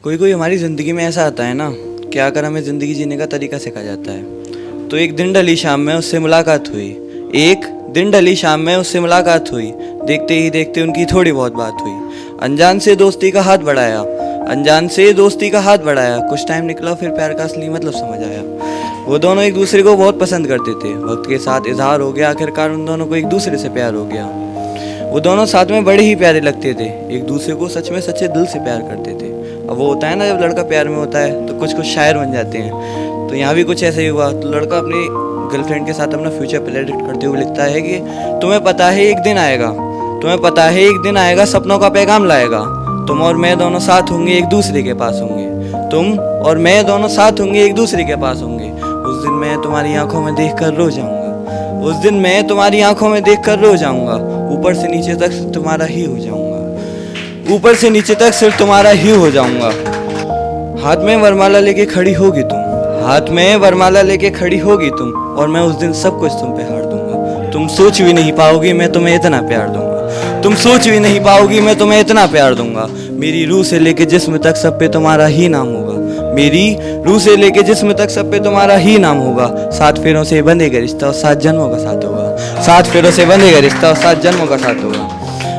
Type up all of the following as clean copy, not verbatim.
कोई कोई हमारी ज़िंदगी में ऐसा आता है ना कि आकर हमें ज़िंदगी जीने का तरीका सिखा जाता है। तो एक दिन ढली शाम में उससे मुलाकात हुई। एक दिन ढली शाम में उससे मुलाकात हुई। देखते ही देखते उनकी थोड़ी बहुत बात हुई। अनजान से दोस्ती का हाथ बढ़ाया। अनजान से दोस्ती का हाथ बढ़ाया। कुछ टाइम निकला फिर प्यार का असली मतलब समझ आया। वो दोनों एक दूसरे को बहुत पसंद करते थे। वक्त के साथ इजहार हो गया। आखिरकार उन दोनों को एक दूसरे से प्यार हो गया। वो दोनों साथ में बड़े ही प्यारे लगते थे। एक दूसरे को सच में सच्चे दिल से प्यार करते थे। अब वो होता है ना, जब लड़का प्यार में होता है तो कुछ कुछ शायर बन जाते हैं। तो यहाँ भी कुछ ऐसा ही हुआ। तो लड़का अपनी गर्लफ्रेंड के साथ अपना फ्यूचर प्रेडिक्ट करते हुए लिखता है कि तुम्हें पता है एक दिन आएगा, तुम्हें पता है एक दिन आएगा, सपनों का पैगाम लाएगा। तुम और मैं दोनों साथ होंगे, एक दूसरे के पास होंगे। तुम और मैं दोनों साथ होंगे, एक दूसरे के पास होंगे। उस दिन मैं तुम्हारी आंखों में देख कर रो जाऊंगा। उस दिन मैं तुम्हारी आंखों में देख कर रो जाऊंगा। ऊपर से नीचे तक तुम्हारा ही हो जाऊंगा। ऊपर से नीचे तक सिर्फ तुम्हारा ही हो जाऊंगा। हाथ में वरमाला लेके खड़ी होगी तुम। हाथ में वरमाला लेके खड़ी होगी तुम। और मैं उस दिन सब कुछ तुम पे हार दूंगा। तुम सोच भी नहीं पाओगी मैं तुम्हें इतना प्यार दूंगा। तुम सोच भी नहीं पाओगी मैं तुम्हें इतना प्यार दूंगा। मेरी रूह से लेके जिस्म तक सब पे तुम्हारा ही नाम होगा। मेरी रूह से लेके जिस्म तक सब पे तुम्हारा ही नाम होगा। 7 फेरों से बंधेगा रिश्ता और 7 जन्मों का साथ होगा। 7 फेरों से बंधेगा रिश्ता और 7 जन्मों का साथ होगा।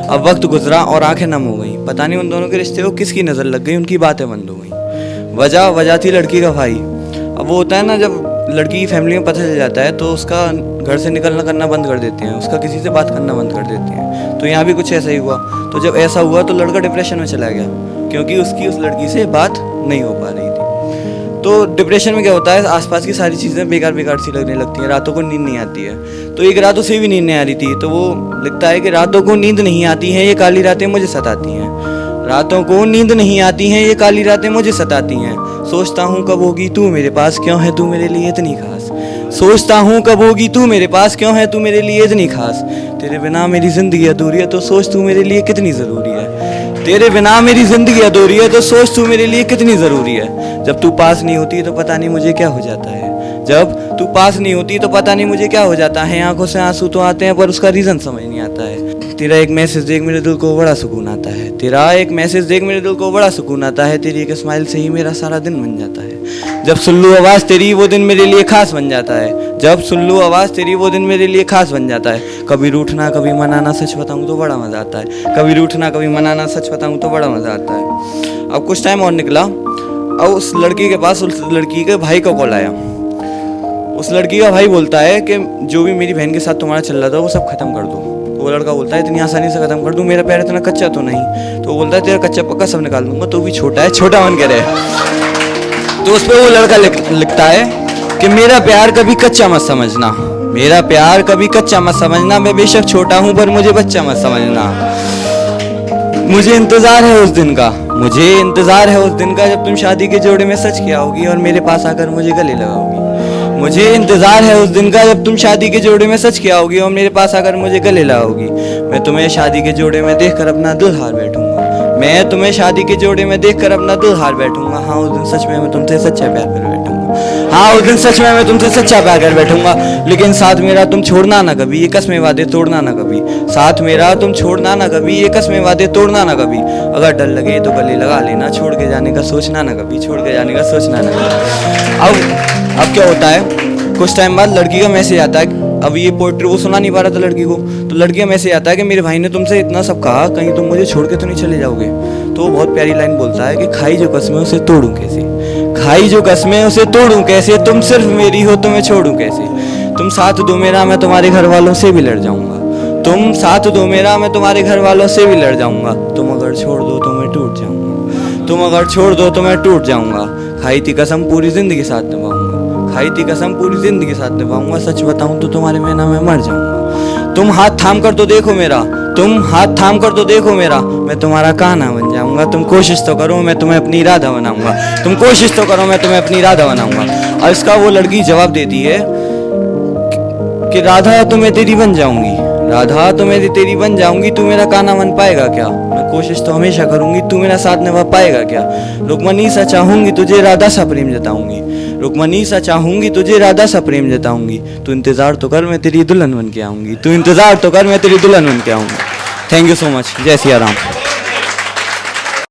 अब वक्त गुजरा और आंखें नम हो गई। पता नहीं उन दोनों के रिश्ते को किसकी नज़र लग गई, उनकी बातें बंद हो गई। वजह थी लड़की का भाई। अब वो होता है ना, जब लड़की की फैमिली में पता चल जाता है तो उसका घर से निकलना करना बंद कर देते हैं, उसका किसी से बात करना बंद कर देते हैं। तो यहाँ भी कुछ ऐसा ही हुआ। तो जब ऐसा हुआ तो लड़का डिप्रेशन में चला गया, क्योंकि उसकी उस लड़की से बात नहीं हो पा रही थी। तो डिप्रेशन में क्या होता है, आसपास की सारी चीज़ें बेकार बेकार सी लगने लगती हैं। रातों को नींद नहीं आती है। तो एक रात उसे भी नींद नहीं आ रही थी। तो वो लिखता है कि रातों को नींद नहीं आती हैं, ये काली रातें मुझे सताती हैं। रातों को नींद नहीं आती हैं, ये काली रातें मुझे सताती हैं। सोचता हूँ कब होगी तू मेरे पास, क्यों है तू मेरे लिए इतनी खास। सोचता हूँ कब होगी तू मेरे पास, क्यों है तू मेरे लिए इतनी खास। तेरे बिना मेरी ज़िंदगी अधूरी है, तो सोच तू मेरे लिए कितनी ज़रूरी है। तेरे बिना मेरी ज़िंदगी अधूरी है, तो सोच तू मेरे लिए कितनी ज़रूरी है। जब तू पास नहीं होती तो पता नहीं मुझे क्या हो जाता है। जब तू पास नहीं होती तो पता नहीं मुझे क्या हो जाता है। आंखों से आंसू तो आते हैं पर उसका रीज़न समझ नहीं आता है। तेरा एक मैसेज देख मेरे दिल को बड़ा सुकून आता है। तेरा एक मैसेज देख मेरे दिल को बड़ा सुकून आता है। तेरी एक स्माइल से ही मेरा सारा दिन बन जाता है। जब सुन लूँ आवाज़ तेरी वो दिन मेरे लिए खास बन जाता है। जब सुन लूँ आवाज़ तेरी वो दिन मेरे लिए खास बन जाता है। कभी रूठना कभी मनाना, सच बताऊँ तो बड़ा मज़ा आता है। कभी रूठना कभी मनाना, सच बताऊँ तो बड़ा मज़ा आता है। अब कुछ टाइम और निकला। अब उस लड़की के पास उस लड़की के भाई का कॉल आया। उस लड़की का भाई बोलता है कि जो भी मेरी बहन के साथ तुम्हारा चल रहा था वो सब खत्म कर दो। तो वो लड़का बोलता है इतनी आसानी से खत्म कर दूं, मेरा प्यार इतना कच्चा तो नहीं। तो वो बोलता है तेरा कच्चा पक्का सब निकाल दूंगा, तो भी छोटा है, छोटा मन करे। तो उस पर वो लड़का लिखता है कि मेरा प्यार कभी कच्चा मत समझना, मेरा प्यार कभी कच्चा मत समझना। मैं बेशक छोटा हूँ पर मुझे बच्चा मत समझना। मुझे इंतज़ार है उस दिन का, मुझे इंतज़ार है उस दिन का, जब तुम शादी के जोड़े में सच किया होगी और मेरे पास आकर मुझे गले लगाओगी। मुझे इंतज़ार है उस दिन का, जब तुम शादी के जोड़े में सच किया होगी और मेरे पास आकर मुझे गले लगाओगी। मैं तुम्हें शादी के जोड़े में देखकर अपना दिल हार बैठूंगा। मैं तुम्हें शादी के जोड़े में देखकर अपना दिल हार बैठूंगा। हाँ उस दिन सच में मैं तुमसे सच्चा प्यार कर बैठूंगा। हाँ उस दिन सच में मैं तुमसे सच्चा प्यार कर बैठूंगा। लेकिन साथ मेरा तुम छोड़ना ना कभी, ये कसमें वादे तोड़ना ना कभी। साथ मेरा तुम छोड़ना ना कभी, ये कसमें वादे तोड़ना ना कभी। अगर डर लगे तो गले लगा लेना, छोड़ के जाने का सोचना ना कभी, छोड़ के जाने का सोचना ना कभी। अब क्या होता है, कुछ टाइम बाद लड़की का मैसेज आता है। अब ये पोएट्री वो सुना नहीं पा रहा था लड़की को। तो लड़की का मैसेज आता है कि मेरे भाई ने तुमसे इतना सब कहा, कहीं तुम मुझे छोड़ के तो नहीं चले जाओगे। तो वो बहुत प्यारी लाइन बोलता है कि खाई जो कसमें उसे तोड़ूं कैसे, खाई जो कसमें उसे तोड़ूं कैसे। तुम सिर्फ मेरी हो तुम्हें छोड़ूं कैसे। तुम साथ दो मेरा मैं तुम्हारे घर वालों से भी लड़ जाऊंगा। तुम साथ दो मेरा मैं तुम्हारे घर वालों से भी लड़ जाऊंगा। तुम अगर छोड़ दो तो मैं टूट जाऊंगा। तुम अगर छोड़ दो तो मैं टूट जाऊंगा। खाई थी कसम पूरी जिंदगी साथ निभाऊंगा। खाई थी कसम पूरी जिंदगी साथ निभाऊंगा। सच बताऊं तो तुम्हारे बिना मैं मर जाऊंगा। तुम हाथ थाम कर तो देखो मेरा, तुम हाथ थाम कर तो देखो मेरा, मैं तुम्हारा कान्हा बन जाऊंगा। तुम कोशिश तो करो मैं तुम्हें अपनी राधा बनाऊंगा। तुम कोशिश तो करो मैं तुम्हें अपनी राधा बनाऊंगा। और इसका वो लड़की जवाब देती है कि राधा तो मैं तेरी बन जाऊंगी, राधा तो मैं तेरी बन जाऊंगी। तू मेरा कान्हा बन पाएगा क्या, मैं कोशिश तो हमेशा करूंगी, तू मेरा साथ निभा पाएगा क्या। रुक्मणी सा चाहूंगी तुझे राधा सा प्रेम जताऊंगी। रुक्मणी सा चाहूंगी तुझे राधा सा प्रेम जताऊंगी। तू इंतजार तो कर मैं तेरी दुल्हन बन के आऊंगी। तू इंतजार तो कर मैं तेरी दुल्हन बन के आऊंगी। Thank you so much. जय सिया राम।